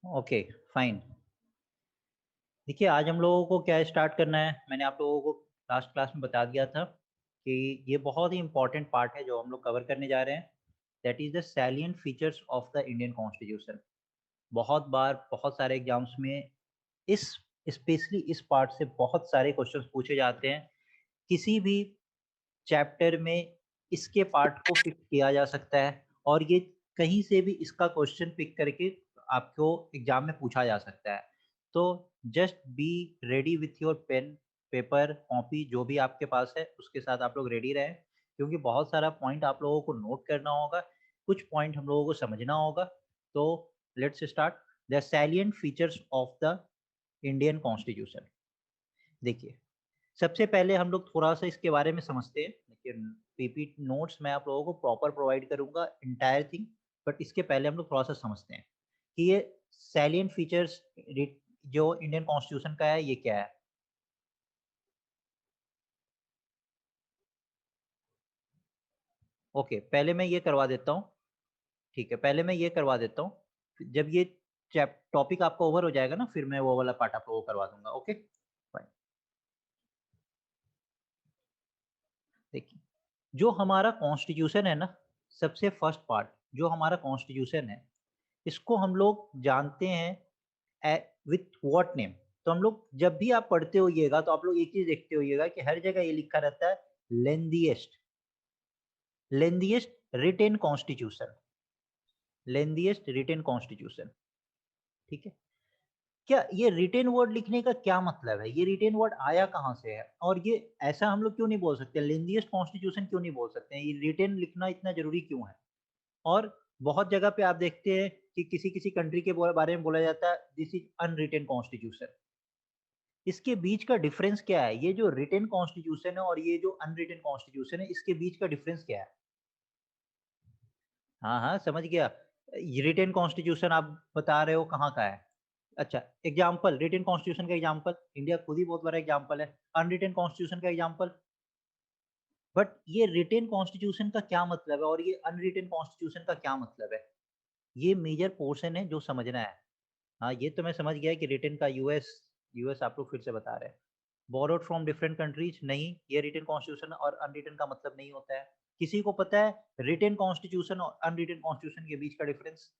Okay fine. देखिए आज हम लोगों को क्या स्टार्ट करना है, मैंने आप लोगों को लास्ट क्लास में बता दिया था कि ये बहुत ही इंपॉर्टेंट पार्ट है जो हम लोग कवर करने जा रहे हैं। That is the salient features of the Indian constitution. बहुत बार बहुत सारे एग्जाम्स में इस स्पेशली इस पार्ट से बहुत सारे क्वेश्चंस पूछे जाते हैं। किसी भी चैप्टर में इसके पार्ट को पिक किया जा सकता है और ये कहीं से भी इसका क्वेश्चन पिक करके आपको एग्जाम में पूछा जा सकता है। तो just be ready with your pen paper copy जो भी आपके पास है उसके साथ आप लोग रेडी रहें, क्योंकि बहुत सारा पॉइंट आप लोगों को नोट करना होगा, कुछ पॉइंट हम लोगों को समझना होगा। तो let's start the salient features of the Indian constitution. देखिए सबसे पहले हम लोग थोड़ा-सा इसके बारे में समझते हैं, लेकिन पीपी नोट्स मैं आप लोगों को प्रॉपर प्रोवाइड करूँगा एंटायर थिंग, बट इसके पहले हम लोग थोड़ा-सा समझते हैं कि ये सैलिएंट फीचर्स रि जो इंडियन कॉन्स्टिट्यूशन का है, ये क्या है? ओके, पहले मैं ये करवा देता हूँ, ठीक है, पहले मैं ये करवा देता हूँ, जब ये चैप टॉपिक आपका ओवर हो जाएगा ना, फिर मैं वो वाला पार्ट आप लोगों को करवा दूँगा, ओके? फाइन। देखिए, जो हमारा कॉन्स्टिट्यूशन है ना, सबसे फर्स्ट पार्ट जो हमारा कॉन्स्टिट्यूशन है, इसको हम लोग जानते हैं विथ व्हाट नेम। तो हम लोग जब भी आप पढ़ते होइएगा तो आप लोग एक चीज देखते होइएगा कि हर जगह ये लिखा रहता है लेंदीएस्ट लेंदीएस्ट रिटेन कॉन्स्टिट्यूशन, लेंदीएस्ट रिटेन कॉन्स्टिट्यूशन। ठीक है, क्या ये रिटेन वर्ड लिखने का क्या मतलब है, ये रिटेन वर्ड आया कहाँ से है, और ये ऐसा हम लोग क्यों नहीं बोल सकते, लेंदीएस्ट कॉन्स्टिट्यूशन क्यों नहीं बोल सकते हैं, ये रिटेन लिखना इतना जरूरी क्यों है? और बहुत जगह पे आप देखते हैं कि किसी-किसी कंट्री के बारे में बोला जाता है दिस इज अनरिटेन कॉन्स्टिट्यूशन। इसके बीच का डिफरेंस क्या है? ये जो रिटेन कॉन्स्टिट्यूशन है और ये जो अनरिटेन कॉन्स्टिट्यूशन है, इसके बीच का डिफरेंस क्या है? हाँ, हाँ, समझ गया। ये रिटेन कॉन्स्टिट्यूशन आप बता रहे हो कहाँ का है? अच्छा, एग्ज़ाम्पल रिटेन कॉन्स्टिट्यूशन का एग्ज़ाम्पल, इंडिया खुद ही बहुत बड़ा एग्ज़ाम्पल है। अनरिटेन कॉन्स्टिट्यूशन का एग्ज़ाम्पल, बट ये रिटेन कॉन्स्टिट्यूशन का क्या मतलब है और ये अनरिटेन कॉन्स्टिट्यूशन का क्या मतलब है? ये मेजर पोर्शन है जो समझना है। हाँ, ये तो मैं समझ गया कि रिटेन का यूएस यूएस आप लोग फिर से बता रहे हैं। बोरोड फ्रॉम डिफरेंट कंट्रीज नहीं, ये रिटेन कॉन्स्टिट्यूशन और अनरिटेन का मतलब नहीं होता है। किसी को पता है रिटेन कॉन्स्टिट्यूशन और अनरिटेन कॉन्स्टिट्यूशन के बीच का डिफरेंस?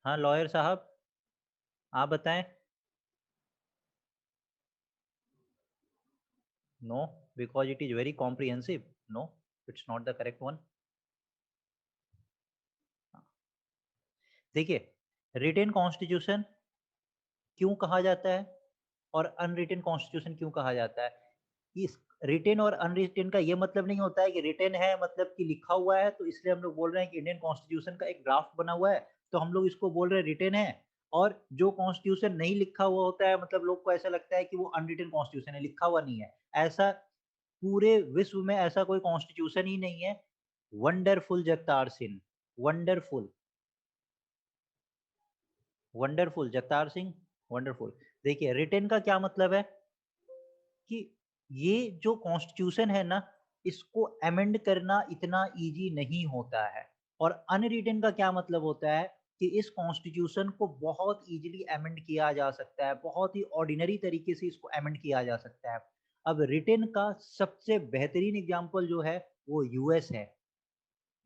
हाँ, लॉयर साहब आप बताएं। No, because it is very comprehensive. No, it's not the correct one. देखिए, रिटेन कॉन्स्टिट्यूशन क्यों कहा जाता है और अनरिटेन कॉन्स्टिट्यूशन क्यों कहा जाता है? इस रिटेन और अनरिटेन का ये मतलब नहीं होता है कि रिटेन है मतलब कि लिखा हुआ है, तो इसलिए हम लोग बोल रहे हैं कि इंडियन कॉन्स्टिट्यूशन का एक ड्राफ्ट बना हुआ है, तो हम लोग इसको बोल रहे हैं रिटेन है। और जो कॉन्स्टिट्यूशन नहीं लिखा हुआ होता है मतलब लोग को ऐसा लगता है कि वो अनरिटेन कॉन्स्टिट्यूशन है, लिखा हुआ नहीं है। ऐसा पूरे विश्व में ऐसा कोई कॉन्स्टिट्यूशन ही नहीं है। Wonderful Jagtar Singh, wonderful, wonderful Jagtar Singh, wonderful. देखिए रिटेन का क्या मतलब है कि ये जो कॉन्स्टिट्यूशन है ना, इसको अमेंड करना इतना ईज़ी नहीं होता है। और अनरिटेन का क्या मतलब होता है कि इस कॉन्स्टिट्यूशन को बहुत ईज़िली अमेंड किया जा सकता है, बहुत ही ऑर्डिनरी तरीके से इसको अमेंड किया जा सकता है। अब रिटेन का सबसे बेहतरीन एग्ज़ाम्पल जो है, वो यूएस है।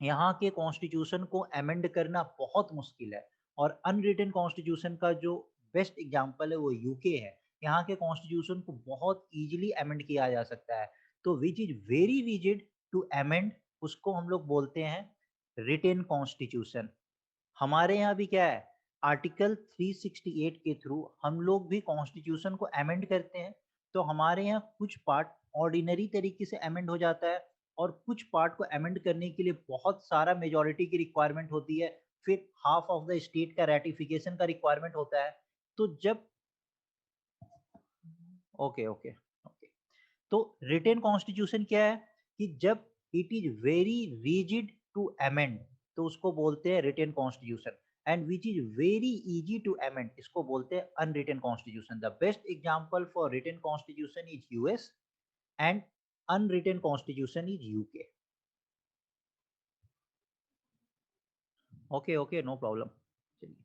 यहाँ के कॉन्स्टिट्यूशन को अमेंड करना बहुत मुश्किल है, और अनरिटेन कॉन्स्टिट्यूशन का जो बेस्ट एग्जांपल है वो यूके है। यहाँ के कॉन्स्टिट्यूशन को बहुत इजीली अमेंड किया जा सकता है। तो which is very rigid to amend, उसको हम लोग बोलते हैं रिटेन कॉन्स्टिट्यूशन। हमारे यहाँ भी क्या है, आर्टिकल 368 के थ्रू हम लोग भी कॉन्स्टिट्यूशन को अमेंड करते हैं। तो हमारे यहाँ कुछ पार्ट ऑर्डिनरी तरीके से अमेंड हो जाता है और कुछ पार्ट को अमेंड करने के लिए बहुत सारा मेजॉरिटी की रिक्वायरमेंट होती है, फिर हाफ ऑफ द स्टेट का रेटिफिकेशन का रिक्वायरमेंट होता है। तो जब ओके ओके ओके, तो रिटेन कॉन्स्टिट्यूशन क्या है कि जब it is very rigid to amend, तो उसको बोलते हैं written constitution. And which is very easy to amend, इसको बोलते हैं unwritten constitution. The best example for written constitution is US and unwritten constitution is UK. Okay, okay, no problem. चलिए,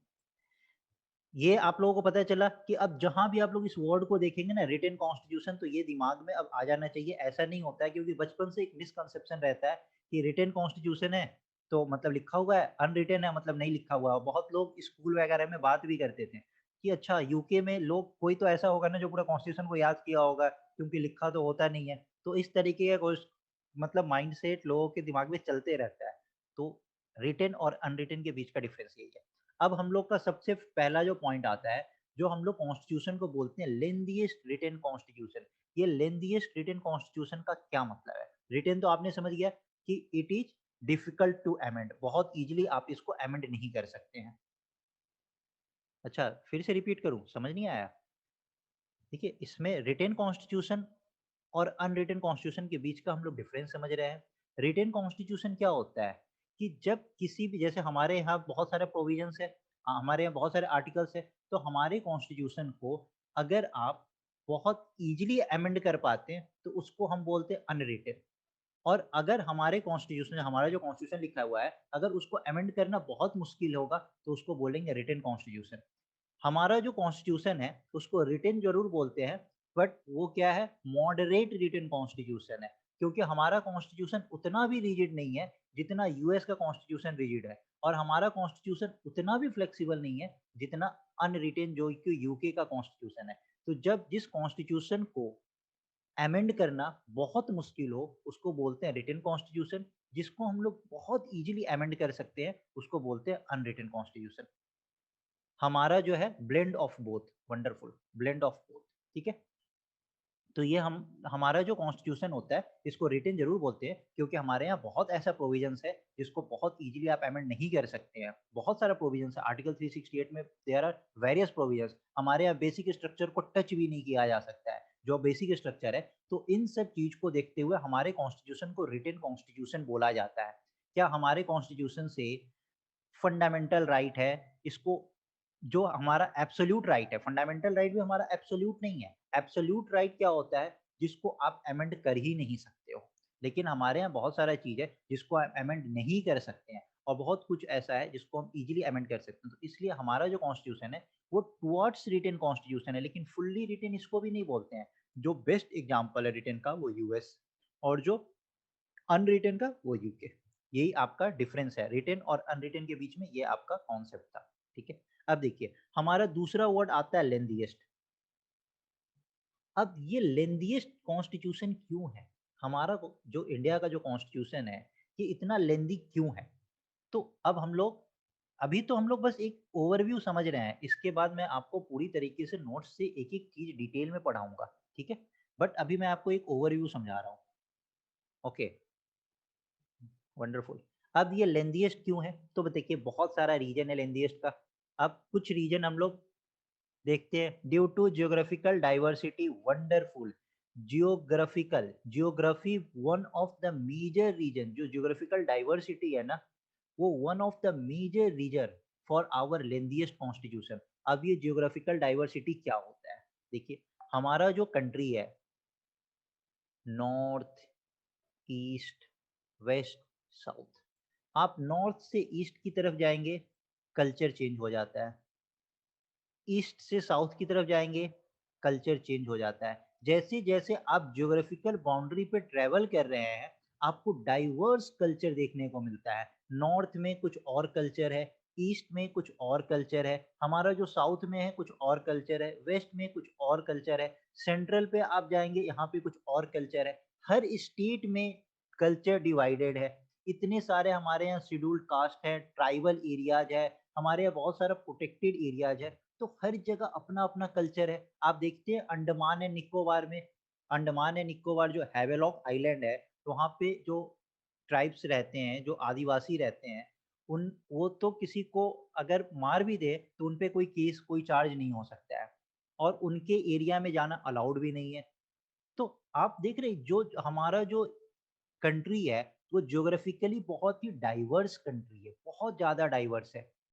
ये आप लोगों को पता चला कि अब जहाँ भी आप लोग इस वर्ड को देखेंगे ना रिटेन कॉन्स्टिट्यूशन, तो ये दिमाग में अब आ जाना चाहिए। ऐसा नहीं होता है, क्योंकि बचपन से एक मिसकंसेप्शन रहता है कि रिटेन कॉन्स्टिट्यूशन है तो मतलब लिखा हुआ है, अनरिटेन है मतलब नहीं लिखा हुआ है। बहुत लोग स्कूल वगैरह में बात भी करते थे कि अच्छा यूके में लोग कोई तो ऐसा होगा ना जो पूरा कॉन्स्टिट्यूशन को याद किया होगा, क्योंकि लिखा तो होता नहीं है। तो इस तरीके का मतलब माइंडसेट लोगों के दिमाग में चलते रहता है। तो रिटेन और अनरिटेन के बीच का डिफरेंस यही है। अब हम लोग का सबसे पहला जो पॉइंट आता है, जो हम लोग कॉन्स्टिट्यूशन को बोलते हैं लेंथीएस्ट रिटेन कॉन्स्टिट्यूशन। ये लेंथीएस्ट रिटेन कॉन्स्टिट्यूशन का क्या मतलब है? रिटेन तो आपने समझ गया कि it is difficult to amend, बहुत इजीली आप इसको अमेंड नहीं कर सकते हैं। अच्छा, फिर से रिपीट करूं, समझ नहीं आया? देखिए, इसमें रिटेन कॉन्स्टिट्यूशन और अनरिटेन कॉन्स्टिट्यूशन के बीच का हम लोग डिफरेंस समझ रहे हैं। रिटेन कॉन्स्टिट्यूशन क्या होता है कि जब किसी भी, जैसे हमारे यहाँ बहुत सारे प्रोविजंस है, हमारे यहाँ बहुत सारे आर्टिकल्स है, तो हमारे कॉन्स्टिट्यूशन को अगर आप बहुत इजीली अमेंड कर पाते हैं तो उसको हम बोलते हैं अनरिटेन। और अगर हमारे कॉन्स्टिट्यूशन, हमारा जो कॉन्स्टिट्यूशन लिखा हुआ है, अगर उसको अमेंड करना बहुत मुश्किल होगा तो उसको बोलेंगे रिटेन कॉन्स्टिट्यूशन। हमारा जो कॉन्स्टिट्यूशन है उसको रिटेन जरूर बोलते हैं, बट वो क्या है, मॉडरेट रिटेन कॉन्स्टिट्यूशन है, क्योंकि हमारा कॉन्स्टिट्यूशन उतना भी रिजिड नहीं है जितना यूएस का कॉन्स्टिट्यूशन रिजिड है, और हमारा कॉन्स्टिट्यूशन उतना भी फ्लेक्सिबल नहीं है जितना अनरिटेन जो कि यूके का कॉन्स्टिट्यूशन है। तो जब जिस कॉन्स्टिट्यूशन को अमेंड करना बहुत मुश्किल हो उसको बोलते हैं रिटेन कॉन्स्टिट्यूशन, जिसको हम लोग बहुत इजीली अमेंड कर सकते हैं उसको बोलते हैं अनरिटेन कॉन्स्टिट्यूशन। हमारा जो है blend of both, wonderful, blend of both, ठीक है। तो ये हम, हमारा जो कॉन्स्टिट्यूशन होता है इसको रिटेन जरूर बोलते हैं, क्योंकि हमारे यहाँ बहुत ऐसा प्रोविजंस है जिसको बहुत इजीली आप अमेंड नहीं कर सकते हैं। बहुत सारा प्रोविजंस है आर्टिकल 368 में, देयर आर वेरियस प्रोविजंस। हमारे यहाँ बेसिक स्ट्रक्चर को टच भी नहीं किया जा सकता है, जो बेसिक स्ट्रक्चर है। तो इन सब चीज को देखते हुए हमारे कॉन्स्टिट्यूशन को रिटेन कॉन्स्टिट्यूशन बोला जाता है। क्या हमारे कॉन्स्टिट्यूशन से फंडामेंटल राइट है, इसको, जो हमारा एब्सोल्यूट राइट है, फंडामेंटल राइट भी हमारा एब्सोल्यूट नहीं है। एब्सोल्यूट राइट क्या होता है, जिसको आप अमेंड कर ही नहीं सकते हो। लेकिन हमारे यहाँ बहुत सारा चीज है जिसको आप अमेंड नहीं कर सकते हैं, और बहुत कुछ ऐसा है जिसको हम इजीली अमेंड कर सकते हैं। तो इसलिए हमारा जो कॉन्स्टिट्यूशन है वो टुवर्ड्स रिटेन कॉन्स्टिट्यूशन है, लेकिन फुल्ली रिटेन इसको भी नहीं बोलते हैं। जो बेस्ट एग्जाम्पल है रिटेन का वो यूएस, और जो अनरिटेन का वो यूके। यही आपका डिफरेंस है रिटेन और अनरिटेन के बीच में, ये आपका कॉन्सेप्ट था, ठीक है। अब देखिए, हमारा दूसरा वर्ड आता है लेंथीएस्ट। अब ये लेंथीएस्ट कॉन्स्टिट्यूशन क्यों है, हमारा जो इंडिया का जो कॉन्स्टिट्यूशन है ये इतना लेंदी क्यों है? तो अब हम लोग, अभी तो हम लोग बस एक ओवरव्यू समझ रहे हैं, इसके बाद मैं आपको पूरी तरीके से नोट्स से एक एक चीज डिटेल में पढ़ाऊंगा, ठीक है। बट अभी मैं आपको एक ओवरव्यू समझा रहा हूँ, ओके, वंडरफुल। अब ये लेंथीएस्ट क्यों है, तो देखिए बहुत सारा रीजन है लेंथीएस्ट का। अब कुछ रीजन हम लोग देखते हैं। Due to geographical diversity, wonderful. Geographical, geography one of the major reason, जो जियोग्राफिकल डाइवर्सिटी है ना, वो one of the major reason for our lengthiest constitution. अब ये जियोग्राफिकल डाइवर्सिटी क्या होता है, देखिए, हमारा जो कंट्री है, नॉर्थ, ईस्ट, वेस्ट, साउथ, आप नॉर्थ से ईस्ट की तरफ जाएंगे, कल्चर चेंज हो जाता है। ईस्ट से साउथ की तरफ जाएंगे, कल्चर चेंज हो जाता है। जैसे जैसे आप ज्योग्राफिकल बाउंड्री पे ट्रेवल कर रहे हैं, आपको डाइवर्स कल्चर देखने को मिलता है। नॉर्थ में कुछ और कल्चर है, ईस्ट में कुछ और कल्चर है, हमारा जो साउथ में है कुछ और कल्चर है, वेस्ट में कुछ और कल्चर है, सेंट्रल पे आप जाएंगे यहाँ पे कुछ और कल्चर है। हर स्टेट में कल्चर डिवाइडेड है। इतने सारे हमारे यहाँ शेड्यूल्ड कास्ट है, ट्राइबल एरियाज है, हमारे यहाँ बहुत सारा प्रोटेक्टेड एरियाज है। तो हर जगह अपना अपना कल्चर है। आप देखते हैं अंडमान एंड निकोबार में, अंडमान एंड निकोबार जो हैवेलॉक आइलैंड है, तो वहाँ पे जो ट्राइब्स रहते हैं, जो आदिवासी रहते हैं, उन, वो तो किसी को अगर मार भी दे तो उन पे कोई केस, कोई चार्ज नहीं हो सकता है, और उनके एरिया में जाना अलाउड भी नहीं है। तो आप देख रहे हैं, जो हमारा जो कंट्री है वो ज्योग्राफिकली बहुत ही डाइवर्स कंट्री है, बहुत ज्यादा डाइवर्स है।